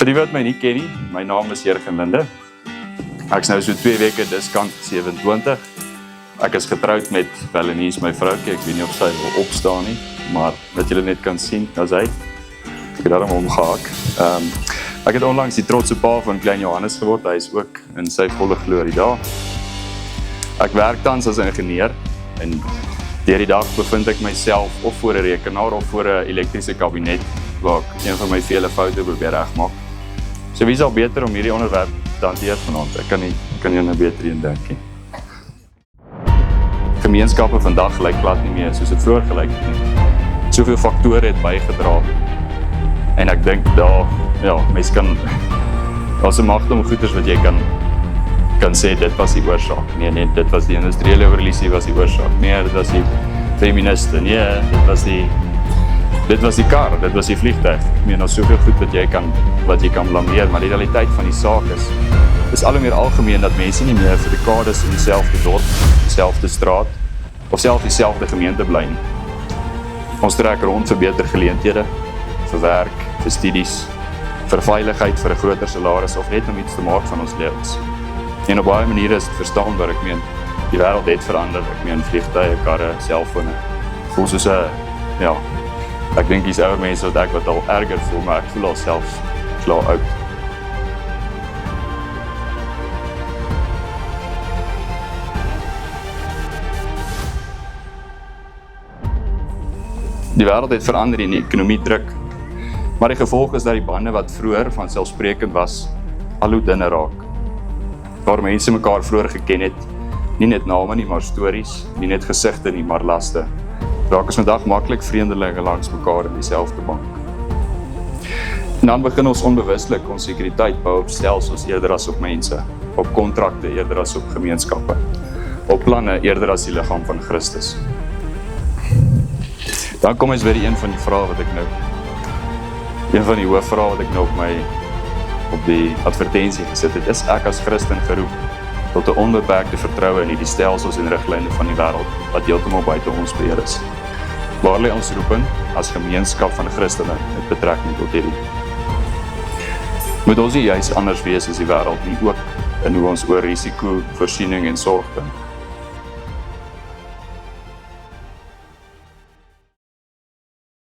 Vir die wat my nie ken nie, my naam is Jurgen Linde. Ek is nou so 2 weke diskant 27. Ek is getroud met Belenies, my vroukie. Ek weet nie of sy wil opstaan nie, maar wat julle net kan sien, as hy. Ek het daarom omgehaak. Ek het onlangs die trotse pa van klein Johannes geword. Hy is ook in sy volle glorie daar. Ek werk tans as ingenieur en deur die dag bevind ek myself of voor 'n rekenaar of voor 'n elektriese kabinet waar ek een van my vele foute probeer regmaak. So wie is al beter om hierdie onderwerp te hanteer vanaand? Ek kan nie nou beter een dink nie. Gemeenskappe vandag lyk glad nie meer soos dit vroeër gelyk het nie. Soveel faktore het bygedra. En ek dink mens kan daar's 'n magt om goeders wat jy kan sê dit was die oorsaak. Nee, dit was die industriële revolusie was die oorsaak. Nee, dit was die feministe. Nee, dit was die kar, dit was die vliegtuig. Ek meen, daar's soveel goed wat jy kan blameer, maar die realiteit van die saak is al hoe meer algemeen dat mense nie meer vir dekades in dieselfde dorp, dieselfde straat of selfs dieselfde gemeente bly nie. Ons trek rond vir beter geleenthede, vir werk, vir studies, vir veiligheid, vir 'n groter salaris of net om iets te maak van ons lewens. En op baie maniere is dit verstaanbaar. Ek meen, die wêreld het verander. Ek meen, vliegtuie, karre, selfone. Voel soos ek dink dis ouer mense wat al erger voel, maar ek voel al selfs klaar oud. Die wêreld het verander en die ekonomie druk. Maar die gevolg is dat die bande wat vroeër vanselfsprekend was, al hoe dunner raak. Waar mense mekaar vroeër geken het, nie net name nie, maar stories, nie net gesigte nie, maar laste. Raak ons vandag maklik vreemdelinge langs mekaar in dieselfde bank. En dan begin ons onbewuslik ons sekuriteit bou op stelsels eerder as op mense, op kontrakte eerder as op gemeenskappe, op planne eerder as die liggaam van Christus. Dan kom ons by een van die hoofvrae wat ek nou op die advertensie gesit het. Is ek as Christen geroep tot 'n onbeperkte vertroue in die stelsels en riglyne van die wêreld wat heeltemal buite ons beheer is? Waar lê ons roeping as gemeenskap van Christene met betrekking tot hierdie? Moet ons nie juis anders wees as die wêreld nie, ook in hoe ons oor risiko, voorsiening en sorg dink?